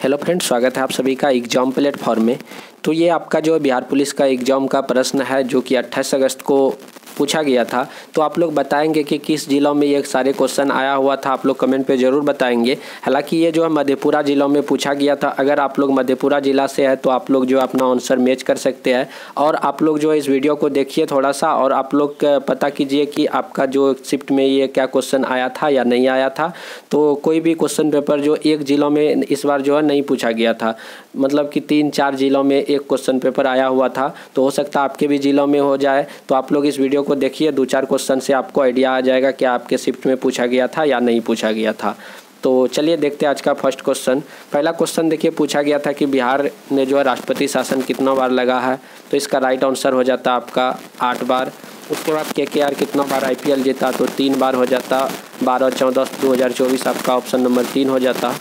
Hello friends, स्वागत है आप सभी का एग्जाम प्लेटफॉर्म में। तो ये आपका जो बिहार पुलिस का एग्ज़ाम का प्रश्न है जो कि 28 अगस्त को पूछा गया था। तो आप लोग बताएंगे कि किस जिलों में ये सारे क्वेश्चन आया हुआ था, आप लोग कमेंट पे ज़रूर बताएंगे। हालांकि ये जो है मधेपुरा जिलों में पूछा गया था। अगर आप लोग मधेपुरा ज़िला से है तो आप लोग जो अपना आंसर मैच कर सकते हैं। और आप लोग जो इस वीडियो को देखिए थोड़ा सा, और आप लोग पता कीजिए कि आपका जो शिफ्ट में ये क्या क्वेश्चन आया था या नहीं आया था। तो कोई भी क्वेश्चन पेपर जो एक जिलों में इस बार जो है नहीं पूछा गया था, मतलब कि 3-4 जिलों में एक क्वेश्चन पेपर आया हुआ था। तो हो सकता है आपके भी जिलों में हो जाए। तो आप लोग इस वीडियो को देखिए, 2-4 क्वेश्चन से आपको आइडिया आ जाएगा कि आपके शिफ्ट में पूछा गया था या नहीं पूछा गया था। तो चलिए देखते हैं आज का फर्स्ट क्वेश्चन। पहला क्वेश्चन देखिए, पूछा गया था कि बिहार में जो है राष्ट्रपति शासन कितना बार लगा है। तो इसका राइट आंसर हो जाता आपका 8 बार। उसके बाद KKR कितना बार IPL जीता, तो 3 बार हो जाता। 12, 14, 2024 आपका ऑप्शन नंबर 3 हो जाता।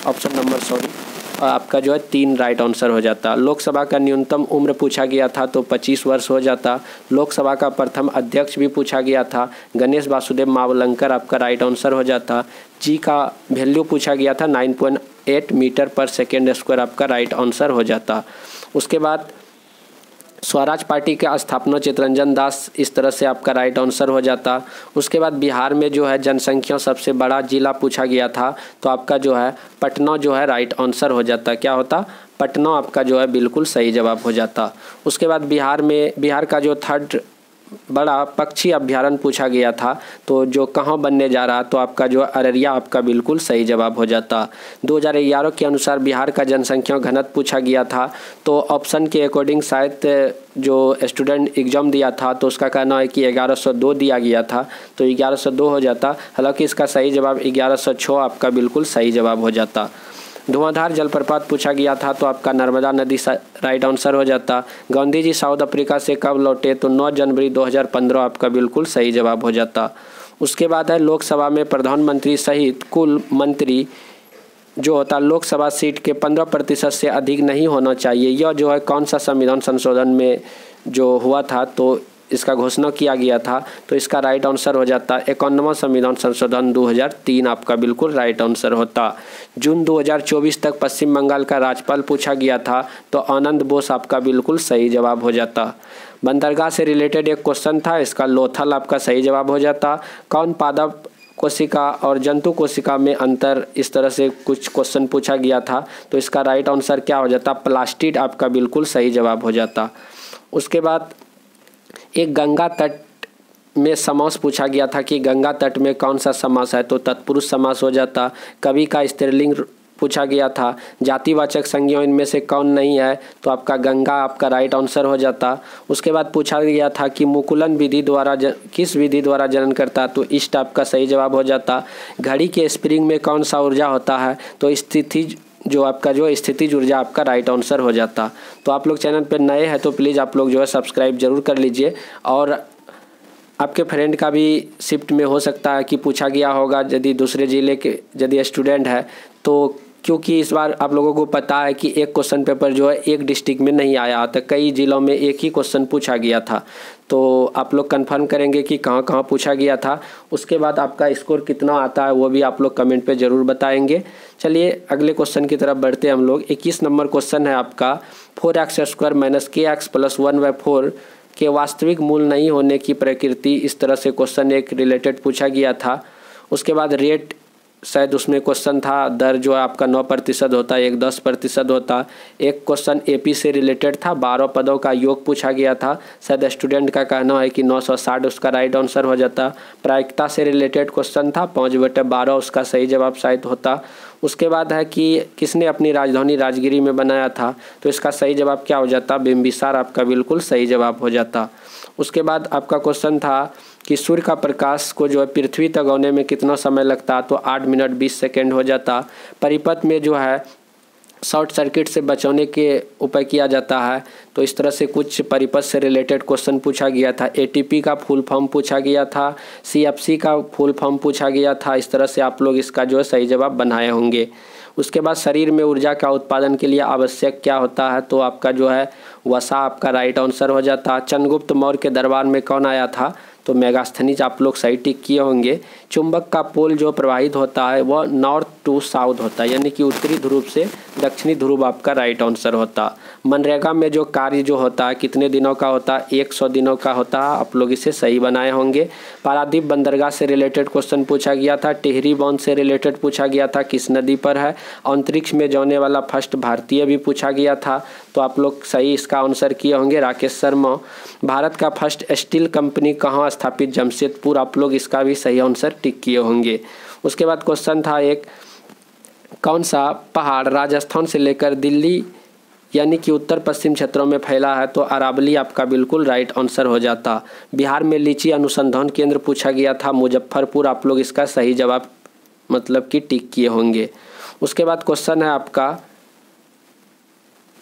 ऑप्शन नंबर आपका जो है 3 राइट आंसर हो जाता। लोकसभा का न्यूनतम उम्र पूछा गया था तो 25 वर्ष हो जाता। लोकसभा का प्रथम अध्यक्ष भी पूछा गया था, गणेश वासुदेव मावलंकर आपका राइट आंसर हो जाता। जी का वैल्यू पूछा गया था 9.8 मीटर पर सेकेंड स्क्वायर आपका राइट आंसर हो जाता। उसके बाद स्वराज पार्टी के स्थापना चितरंजन दास, इस तरह से आपका राइट आंसर हो जाता। उसके बाद बिहार में जो है जनसंख्या सबसे बड़ा जिला पूछा गया था, तो आपका जो है पटना जो है राइट आंसर हो जाता। क्या होता? पटना आपका जो है बिल्कुल सही जवाब हो जाता। उसके बाद बिहार का जो थर्ड बड़ा पक्षी अभ्यारण्य पूछा गया था, तो जो कहाँ बनने जा रहा, तो आपका जो अररिया आपका बिल्कुल सही जवाब हो जाता। 2011 के अनुसार बिहार का जनसंख्या घनत्व पूछा गया था, तो ऑप्शन के अकॉर्डिंग शायद जो स्टूडेंट एग्ज़ाम दिया था तो उसका कहना है कि 1102 दिया गया था, तो 1102 हो जाता। हालांकि इसका सही जवाब 1106 आपका बिल्कुल सही जवाब हो जाता। धुआंधार जलप्रपात पूछा गया था, तो आपका नर्मदा नदी राइट आंसर हो जाता। गांधी जी साउथ अफ्रीका से कब लौटे, तो 9 जनवरी 2015 आपका बिल्कुल सही जवाब हो जाता। उसके बाद है लोकसभा में प्रधानमंत्री सहित कुल मंत्री जो होता लोकसभा सीट के 15% से अधिक नहीं होना चाहिए। यह जो है कौन सा संविधान संशोधन में जो हुआ था, तो इसका घोषणा किया गया था। तो इसका राइट आंसर हो जाता 51वां संविधान संशोधन 2003 आपका बिल्कुल राइट आंसर होता। जून 2024 तक पश्चिम बंगाल का राज्यपाल पूछा गया था, तो आनंद बोस आपका बिल्कुल सही जवाब हो जाता। बंदरगाह से रिलेटेड एक क्वेश्चन था, इसका लोथल आपका सही जवाब हो जाता। कौन पादप कोशिका और जंतु कोशिका में अंतर, इस तरह से कुछ क्वेश्चन पूछा गया था, तो इसका राइट आंसर क्या हो जाता? प्लास्टिड आपका बिल्कुल सही जवाब हो जाता। उसके बाद एक गंगा तट में समास पूछा गया था कि गंगा तट में कौन सा समास है, तो तत्पुरुष समास हो जाता। कवि का स्त्रीलिंग पूछा गया था। जातिवाचक संज्ञा इनमें से कौन नहीं है, तो आपका गंगा आपका राइट आंसर हो जाता। उसके बाद पूछा गया था कि मुकुलन विधि द्वारा किस विधि द्वारा जनन करता, तो ईस्ट आपका सही जवाब हो जाता। घड़ी के स्प्रिंग में कौन सा ऊर्जा होता है, तो स्थिति जो आपका जो स्थितिज ऊर्जा आपका राइट आंसर हो जाता। तो आप लोग चैनल पर नए हैं तो प्लीज़ आप लोग जो है सब्सक्राइब जरूर कर लीजिए। और आपके फ्रेंड का भी शिफ्ट में हो सकता है कि पूछा गया होगा, यदि दूसरे ज़िले के यदि स्टूडेंट है तो, क्योंकि इस बार आप लोगों को पता है कि एक क्वेश्चन पेपर जो है एक डिस्ट्रिक्ट में नहीं आया था, कई ज़िलों में एक ही क्वेश्चन पूछा गया था। तो आप लोग कंफर्म करेंगे कि कहाँ कहाँ पूछा गया था। उसके बाद आपका स्कोर कितना आता है वो भी आप लोग कमेंट पे ज़रूर बताएंगे। चलिए अगले क्वेश्चन की तरफ बढ़ते हैं हम लोग। 21 नंबर क्वेश्चन है आपका, 4x² - kx + 1/4 के वास्तविक मूल नहीं होने की प्रकृति, इस तरह से क्वेश्चन एक रिलेटेड पूछा गया था। उसके बाद रेट शायद उसमें क्वेश्चन था, दर जो है आपका 9% होता है, एक 10% होता। एक क्वेश्चन AP से रिलेटेड था, 12 पदों का योग पूछा गया था। शायद स्टूडेंट का कहना है कि 960 उसका राइट आंसर हो जाता। प्रायिकता से रिलेटेड क्वेश्चन था, 5/12 उसका सही जवाब शायद होता। उसके बाद है कि किसने अपनी राजधानी राजगिरी में बनाया था, तो इसका सही जवाब क्या हो जाता? बिंबिसार आपका बिल्कुल सही जवाब हो जाता। उसके बाद आपका क्वेश्चन था कि सूर्य का प्रकाश को जो है पृथ्वी तक आने में कितना समय लगता, तो 8 मिनट 20 सेकेंड हो जाता। परिपथ में जो है शॉर्ट सर्किट से बचाने के उपाय किया जाता है, तो इस तरह से कुछ परिपथ से रिलेटेड क्वेश्चन पूछा गया था। ATP का फुल फॉर्म पूछा गया था, CFC का फुल फॉर्म पूछा गया था। इस तरह से आप लोग इसका जो है सही जवाब बनाए होंगे। उसके बाद शरीर में ऊर्जा का उत्पादन के लिए आवश्यक क्या होता है, तो आपका जो है वसा आपका राइट आंसर हो जाता। चंद्रगुप्त मौर्य के दरबार में कौन आया था, तो मेगास्थनीज आप लोग सही टिक किए होंगे। चुंबक का पोल जो प्रवाहित होता है वह नॉर्थ टू साउथ होता है, यानी कि उत्तरी ध्रुव से दक्षिणी ध्रुव आपका राइट आंसर होता। मनरेगा में जो कार्य जो होता है कितने दिनों का होता है, 100 दिनों का होता है। आप लोग इसे सही बनाए होंगे। पारादीप बंदरगाह से रिलेटेड क्वेश्चन पूछा गया था। टिहरी बांध से रिलेटेड पूछा गया था, किस नदी पर है। अंतरिक्ष में जाने वाला फर्स्ट भारतीय भी पूछा गया था, तो आप लोग सही इसका आंसर किए होंगे, राकेश शर्मा। भारत का फर्स्ट स्टील कंपनी कहाँ स्थापित, जमशेदपुर। आप लोग इसका भी सही आंसर टिक किए होंगे। उसके बाद क्वेश्चन था एक, कौन सा पहाड़ राजस्थान से लेकर दिल्ली यानी कि उत्तर पश्चिम क्षेत्रों में फैला है, तो अरावली आपका बिल्कुल राइट आंसर हो जाता। बिहार में लीची अनुसंधान केंद्र पूछा गया था, मुजफ्फरपुर। आप लोग इसका सही जवाब मतलब कि टिक किए होंगे। उसके बाद क्वेश्चन है आपका,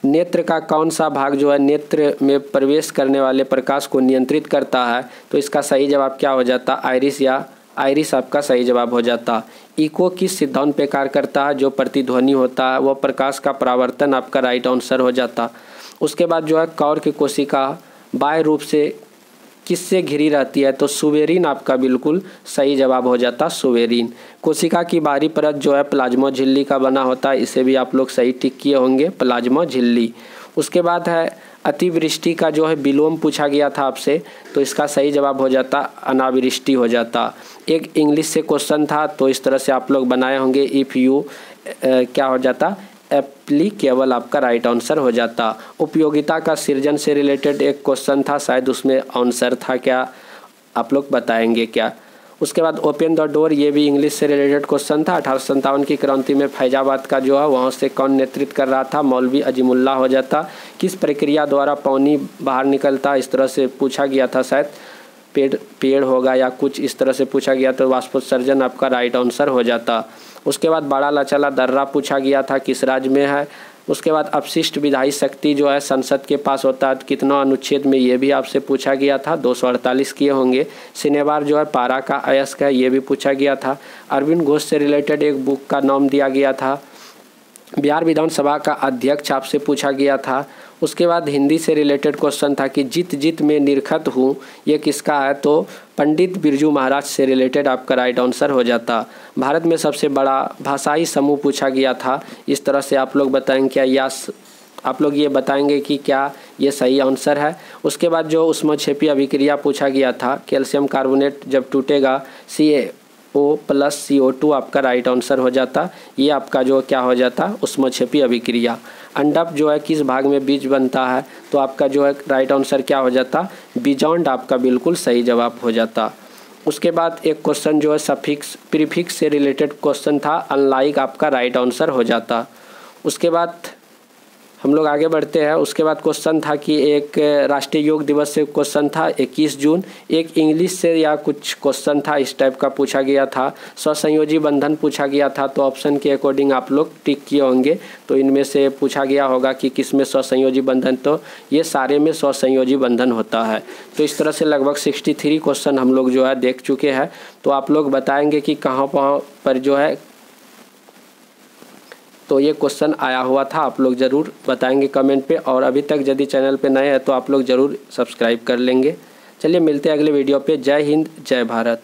नेत्र का कौन सा भाग जो है नेत्र में प्रवेश करने वाले प्रकाश को नियंत्रित करता है, तो इसका सही जवाब क्या हो जाता, आइरिस या आइरिस आपका सही जवाब हो जाता। इको किस सिद्धांत पे कार्य करता है, जो प्रतिध्वनि होता है वह प्रकाश का परावर्तन आपका राइट आंसर हो जाता। उसके बाद जो है कौर की कोशिका बाह्य रूप से किससे घिरी रहती है, तो सुवेरिन आपका बिल्कुल सही जवाब हो जाता, सुवेरिन। कोशिका की बाहरी परत जो है प्लाज्मा झिल्ली का बना होता है, इसे भी आप लोग सही टिक किए होंगे, प्लाज्मा झिल्ली। उसके बाद है अतिवृष्टि का जो है विलोम पूछा गया था आपसे, तो इसका सही जवाब हो जाता अनावृष्टि हो जाता। एक इंग्लिश से क्वेश्चन था, तो इस तरह से आप लोग बनाए होंगे, इफ़ यू क्या हो जाता, एप्लीकेबल आपका राइट आंसर हो जाता। उपयोगिता का सृजन से रिलेटेड एक क्वेश्चन था, शायद उसमें आंसर था क्या, आप लोग बताएंगे क्या। उसके बाद ओपन द डोर, ये भी इंग्लिश से रिलेटेड क्वेश्चन था। 1857 की क्रांति में फैजाबाद का जो है वहाँ से कौन नेतृत्व कर रहा था, मौलवी अजीमुल्लाह हो जाता। किस प्रक्रिया द्वारा पानी बाहर निकलता, इस तरह से पूछा गया था, शायद पेड़ होगा या कुछ इस तरह से पूछा गया, तो वाष्पोत्सर्जन आपका राइट आंसर हो जाता। उसके बाद बड़ा लचला दर्रा पूछा गया था, किस राज्य में है। उसके बाद अपशिष्ट विधायी शक्ति जो है संसद के पास होता है, कितना अनुच्छेद में, ये भी आपसे पूछा गया था, 248 किए होंगे। सिनेबार जो है पारा का अयस्क है, ये भी पूछा गया था। अरविंद घोष से रिलेटेड एक बुक का नाम दिया गया था। बिहार विधानसभा का अध्यक्ष आपसे पूछा गया था। उसके बाद हिंदी से रिलेटेड क्वेश्चन था कि जित जित में निरखत हूँ, ये किसका है, तो पंडित बिरजू महाराज से रिलेटेड आपका राइट आंसर हो जाता। भारत में सबसे बड़ा भाषाई समूह पूछा गया था, इस तरह से आप लोग बताएंगे क्या, या आप लोग ये बताएंगे कि क्या ये सही आंसर है। उसके बाद जो ऊष्मक्षेपी अभिक्रिया पूछा गया था, कैल्शियम कार्बोनेट जब टूटेगा CaO+CO2 आपका राइट आंसर हो जाता। ये आपका जो क्या हो जाता, ऊष्मक्षेपी अभिक्रिया। अंडप जो है किस भाग में बीज बनता है, तो आपका जो है राइट आंसर क्या हो जाता, बीजॉन्ड आपका बिल्कुल सही जवाब हो जाता। उसके बाद एक क्वेश्चन जो है सफिक्स प्रीफिक्स से रिलेटेड क्वेश्चन था, अनलाइक आपका राइट आंसर हो जाता। उसके बाद हम लोग आगे बढ़ते हैं। उसके बाद क्वेश्चन था कि एक राष्ट्रीय योग दिवस से क्वेश्चन था 21 जून। एक इंग्लिश से या कुछ क्वेश्चन था इस टाइप का पूछा गया था। स्वसंयोजी बंधन पूछा गया था, तो ऑप्शन के अकॉर्डिंग आप लोग टिक किए होंगे, तो इनमें से पूछा गया होगा कि किस में स्वसंयोजी बंधन, तो ये सारे में स्वसंयोजी बंधन होता है। तो इस तरह से लगभग 63 क्वेश्चन हम लोग जो है देख चुके हैं। तो आप लोग बताएंगे कि कहाँ पर जो है तो ये क्वेश्चन आया हुआ था, आप लोग ज़रूर बताएंगे कमेंट पे। और अभी तक यदि चैनल पे नए हैं तो आप लोग ज़रूर सब्सक्राइब कर लेंगे। चलिए मिलते हैं अगले वीडियो पे। जय हिंद, जय भारत।